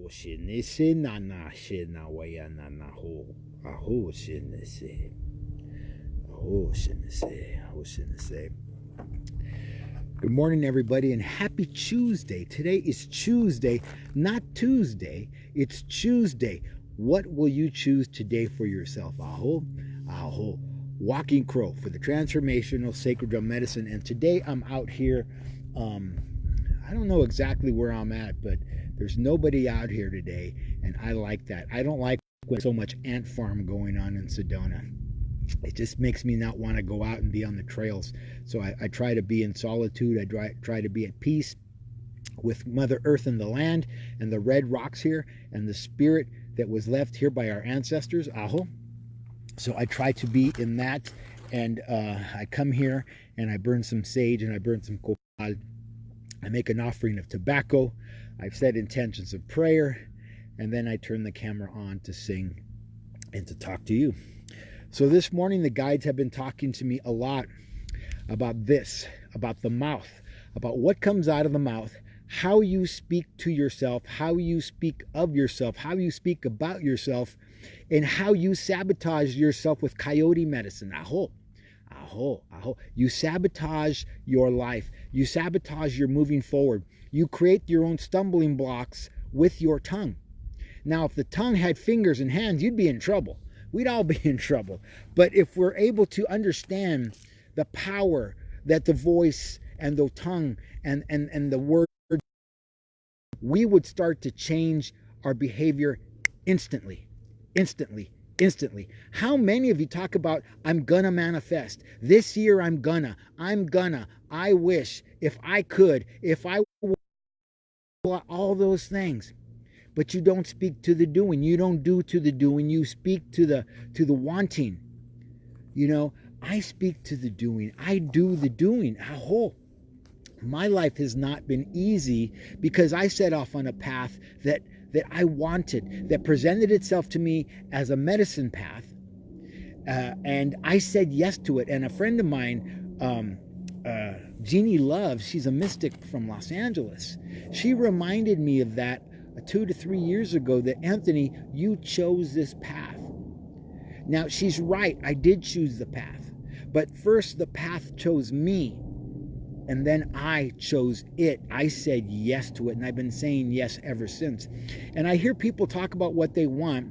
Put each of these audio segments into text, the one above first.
Aho shinese nana shina waya nana ho. Aho shinese. Aho shinese. Aho shinese. Good morning, everybody, and happy Tuesday. Today is Tuesday, not Tuesday. It's Tuesday. What will you choose today for yourself? Aho, aho. Walking Crow for the Transformational Sacred Drum Medicine. And today I'm out here. I don't know exactly where I'm at, but there's nobody out here today, and I like that. I don't like when so much ant farm going on in Sedona. It just makes me not want to go out and be on the trails. So I try to be in solitude. I try to be at peace with Mother Earth and the land and the red rocks here and the spirit that was left here by our ancestors. Aho. So I try to be in that, and I come here and I burn some sage and I burn some copal. I make an offering of tobacco. I've said intentions of prayer, and then I turn the camera on to sing and to talk to you. So this morning, the guides have been talking to me a lot about this, about the mouth, about what comes out of the mouth, how you speak to yourself, how you speak of yourself, how you speak about yourself, and how you sabotage yourself with coyote medicine. Aho, aho, aho. You sabotage your life. You sabotage your moving forward. You create your own stumbling blocks with your tongue. Now, if the tongue had fingers and hands, you'd be in trouble. We'd all be in trouble. But if we're able to understand the power that the voice and the tongue and the word, we would start to change our behavior instantly. How many of you talk about, I'm gonna manifest. This year I'm gonna, I wish, if I could, if I would, all those things. But you don't speak to the doing. You don't do to the doing. You speak to the wanting. You know, I speak to the doing. I do the doing. Aho. My life has not been easy because I set off on a path that I wanted, that presented itself to me as a medicine path. And I said yes to it. And a friend of mine, Jeannie Love, she's a mystic from Los Angeles. She reminded me of that 2 to 3 years ago, that Anthony, you chose this path. Now, she's right. I did choose the path. But first, the path chose me. And then I chose it. I said yes to it. And I've been saying yes ever since. And I hear people talk about what they want.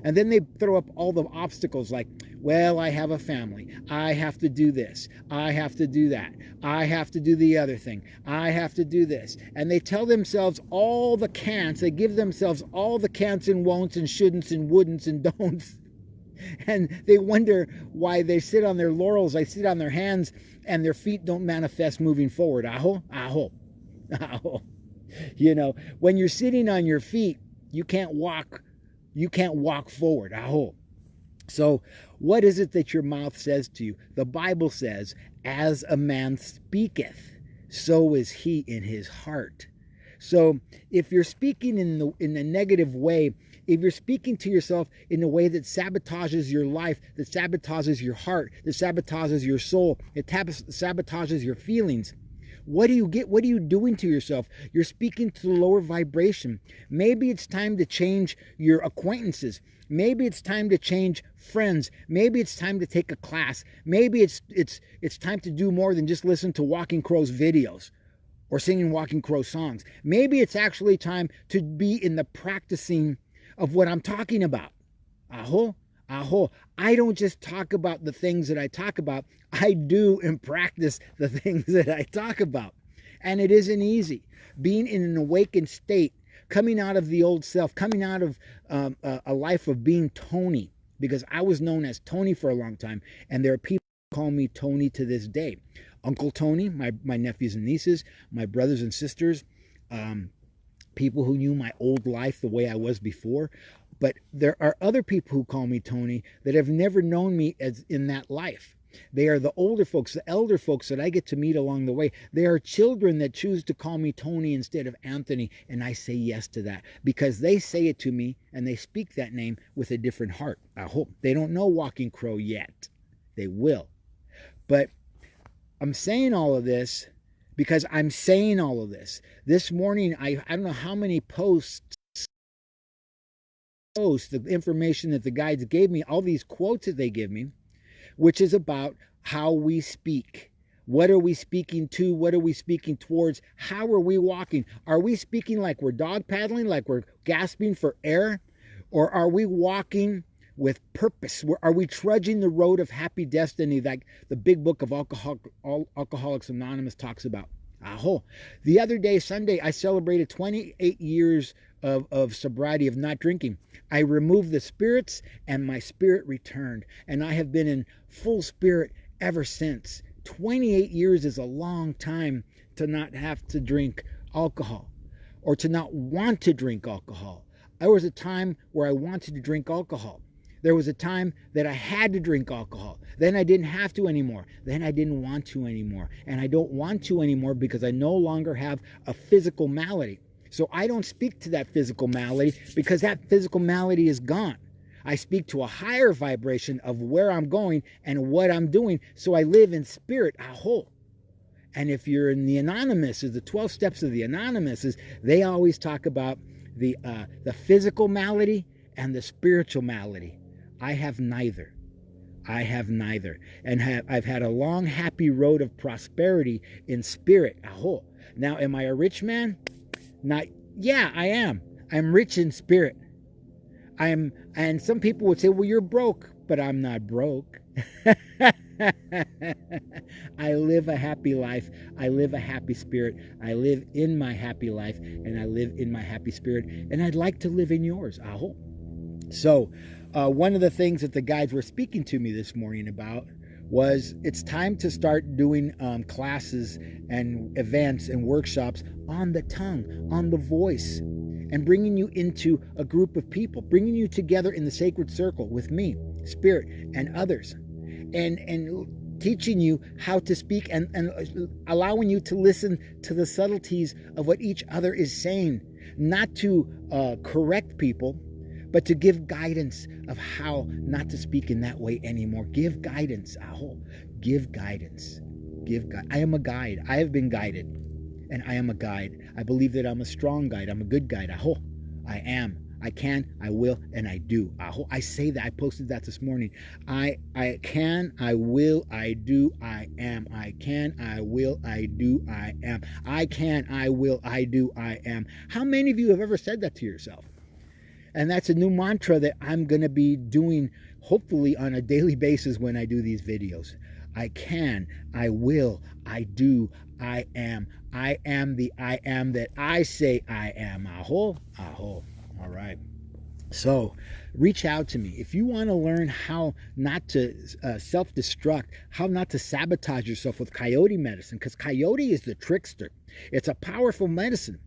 And then they throw up all the obstacles like, well, I have a family. I have to do this. I have to do that. I have to do the other thing. I have to do this. And they tell themselves all the can'ts. They give themselves all the can'ts and won'ts and shouldn'ts and wouldn'ts and don'ts. And they wonder why they sit on their laurels. They sit on their hands and their feet don't manifest moving forward. Aho, aho, aho. You know, when you're sitting on your feet, you can't walk forward. Aho. So what is it that your mouth says to you? The Bible says, as a man speaketh, so is he in his heart. So if you're speaking in a negative way, if you're speaking to yourself in a way that sabotages your life, that sabotages your heart, that sabotages your soul, it sabotages your feelings, what do you get? What are you doing to yourself? You're speaking to the lower vibration. Maybe it's time to change your acquaintances. Maybe it's time to change friends. Maybe it's time to take a class. Maybe it's time to do more than just listen to Walking Crow's videos or singing Walking Crow songs. Maybe it's actually time to be in the practicing of what I'm talking about. Aho, aho. I don't just talk about the things that I talk about. I do and practice the things that I talk about. And it isn't easy. Being in an awakened state, coming out of the old self, coming out of a life of being Tony, because I was known as Tony for a long time, and there are people who call me Tony to this day. Uncle Tony, my nephews and nieces, my brothers and sisters, people who knew my old life the way I was before. But there are other people who call me Tony that have never known me as in that life. They are the older folks, the elder folks that I get to meet along the way. They are children that choose to call me Tony instead of Anthony, and I say yes to that because they say it to me and they speak that name with a different heart. I hope. They don't know Walking Crow yet. They will. But I'm saying all of this because I'm saying all of this. This morning, I don't know how many posts the information that the guides gave me, all these quotes that they give me, which is about how we speak. What are we speaking to? What are we speaking towards? How are we walking? Are we speaking like we're dog paddling, like we're gasping for air? Or are we walking with purpose? Are we trudging the road of happy destiny like the big book of Alcoholics Anonymous talks about? Aho. The other day, Sunday, I celebrated 28 years of sobriety, of not drinking. I removed the spirits and my spirit returned. And I have been in full spirit ever since. 28 years is a long time to not have to drink alcohol or to not want to drink alcohol. There was a time where I wanted to drink alcohol. There was a time that I had to drink alcohol. Then I didn't have to anymore. Then I didn't want to anymore. And I don't want to anymore because I no longer have a physical malady. So I don't speak to that physical malady because that physical malady is gone. I speak to a higher vibration of where I'm going and what I'm doing. So I live in spirit, aho. And if you're in the Anonymouses, the 12 steps of the Anonymouses, they always talk about the physical malady and the spiritual malady. I have neither. I have neither. And I've had a long, happy road of prosperity in spirit. Aho. Now, am I a rich man? Not. Yeah, I am. I'm rich in spirit. And some people would say, well, you're broke, but I'm not broke. I live a happy life. I live a happy spirit. I live in my happy life, and I live in my happy spirit, and I'd like to live in yours. Aho. So, one of the things that the guides were speaking to me this morning about was it's time to start doing classes and events and workshops on the tongue, on the voice, and bringing you into a group of people, bringing you together in the sacred circle with me, spirit, and others, and teaching you how to speak and allowing you to listen to the subtleties of what each other is saying, not to correct people, but to give guidance of how not to speak in that way anymore. Give guidance. Aho. Give guidance. I am a guide. I have been guided, and I am a guide. I believe that I'm a strong guide. I'm a good guide. Aho. I am. I can, I will, and I do. Aho. I say that. I posted that this morning. I can, I will, I do, I am. I can, I will, I do, I am. I can, I will, I do, I am. How many of you have ever said that to yourself? And that's a new mantra that I'm going to be doing, hopefully, on a daily basis when I do these videos. I can, I will, I do, I am. I am the I am that I say I am. Aho, aho. All right. So reach out to me. If you want to learn how not to self-destruct, how not to sabotage yourself with coyote medicine, because coyote is the trickster. It's a powerful medicine,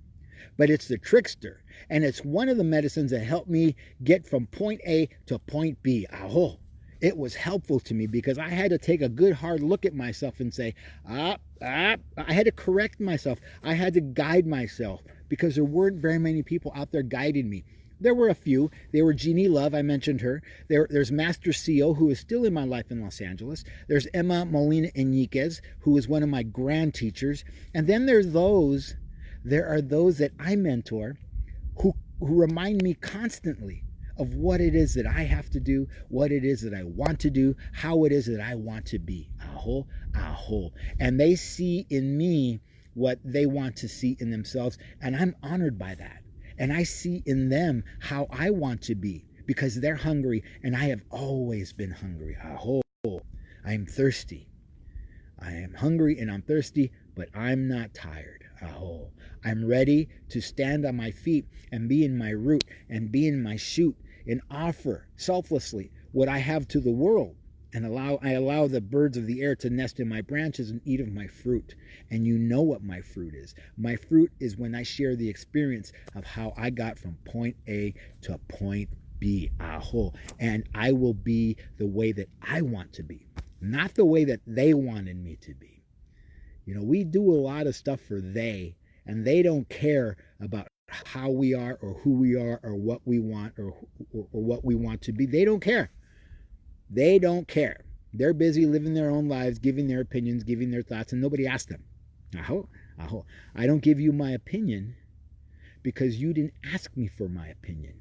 but it's the trickster. And it's one of the medicines that helped me get from point A to point B. Aho. It was helpful to me because I had to take a good hard look at myself and say, I had to correct myself. I had to guide myself because there weren't very many people out there guiding me. There were a few. There were Jeannie Love, I mentioned her. There's Master CO, who is still in my life in Los Angeles. There's Emma Molina Iñiguez, who is one of my grand teachers. And then there are those that I mentor who remind me constantly of what it is that I have to do, what it is that I want to do, how it is that I want to be. Aho, aho. And they see in me what they want to see in themselves, and I'm honored by that. And I see in them how I want to be because they're hungry, and I have always been hungry. Aho. I'm thirsty. I am hungry and I'm thirsty, but I'm not tired. Aho. I'm ready to stand on my feet and be in my root and be in my shoot and offer selflessly what I have to the world. And I allow the birds of the air to nest in my branches and eat of my fruit. And you know what my fruit is. My fruit is when I share the experience of how I got from point A to point B. Aho. And I will be the way that I want to be, not the way that they wanted me to be. You know, we do a lot of stuff for they, and they don't care about how we are or who we are or what we want or what we want to be. They don't care. They don't care. They're busy living their own lives, giving their opinions, giving their thoughts, and nobody asked them. Aho, aho. I don't give you my opinion because you didn't ask me for my opinion.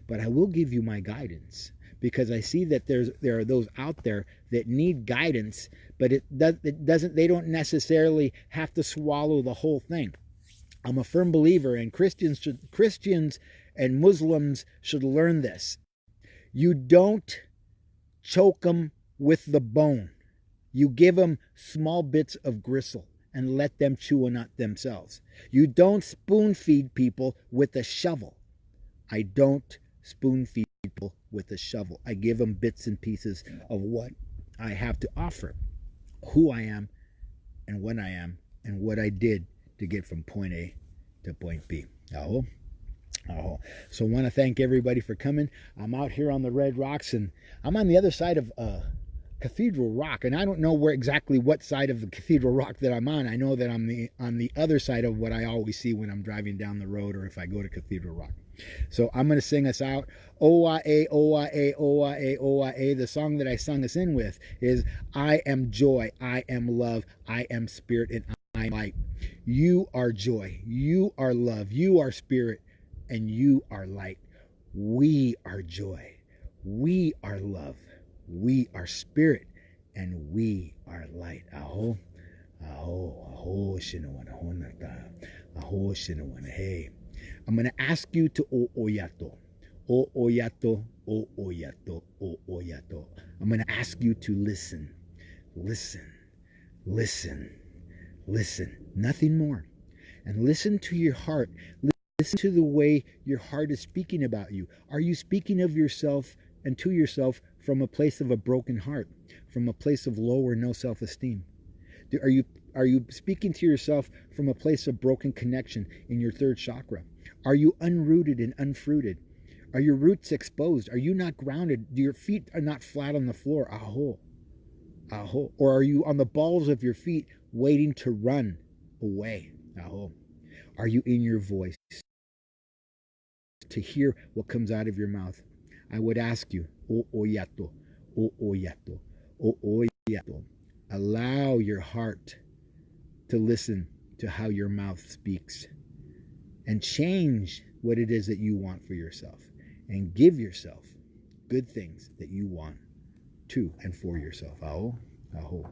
but I will give you my guidance, because I see that there are those out there that need guidance, but they don't necessarily have to swallow the whole thing. I'm a firm believer, and Christians and Muslims should learn this. You don't choke them with the bone. You give them small bits of gristle and let them chew on it themselves. You don't spoon feed people with a shovel. I don't spoon feed people with a shovel. I give them bits and pieces of what I have to offer, who I am and when I am and what I did to get from point A to point B. Aho. So I want to thank everybody for coming. I'm out here on the Red Rocks, and I'm on the other side of Cathedral Rock, and I don't know exactly what side of the Cathedral Rock that I'm on. I know that I'm on the other side of what I always see when I'm driving down the road or if I go to Cathedral Rock. So I'm going to sing us out. O-I-A, O-I-A, O-I-A, O-I-A. The song that I sung us in with is I am joy, I am love, I am spirit, and I am light. You are joy, you are love, you are spirit, and you are light. We are joy, we are love, we are spirit, and we are light. Aho, aho, aho, shinawana, honata, aho, shinawana. Hey, I'm going to ask you to o-oyato, o-oyato, o-oyato, o-oyato. I'm going to ask you to listen, listen, listen, listen, nothing more. And listen to your heart. Listen to the way your heart is speaking about you. Are you speaking of yourself and to yourself from a place of a broken heart, from a place of low or no self-esteem? Are you speaking to yourself from a place of broken connection in your third chakra? Are you unrooted and unfruited? Are your roots exposed? Are you not grounded? Your feet are not flat on the floor. Aho, aho. Or are you on the balls of your feet waiting to run away? Aho. Are you in your voice to hear what comes out of your mouth? I would ask you, o-oyato, o-oyato, o-oyato. Allow your heart to listen to how your mouth speaks, and change what it is that you want for yourself, and give yourself good things that you want to and for yourself. Aho, aho.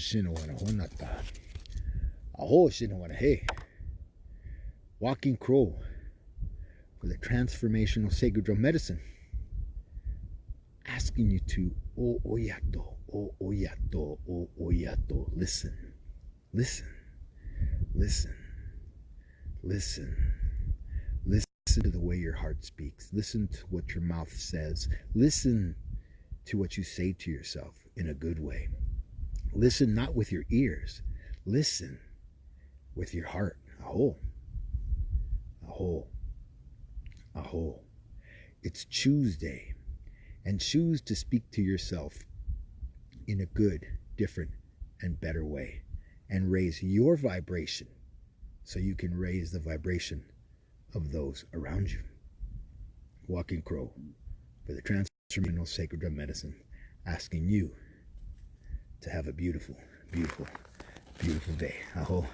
Shinawanahonata. Aho Shinawanahe. Walking Crow for the Transformational Sacred Drum Medicine. Asking you to o oyato, o oyato, o oyato. Listen. Listen. Listen. Listen. Listen to the way your heart speaks. Listen to what your mouth says. Listen to what you say to yourself in a good way. Listen not with your ears. Listen with your heart. Aho. Aho. Aho. It's Chuesday. And choose to speak to yourself in a good, different, and better way. And raise your vibration so you can raise the vibration of those around you. Walking Crow for the Transformational Sacred Drum Medicine, asking you to have a beautiful, beautiful, beautiful day. Aho.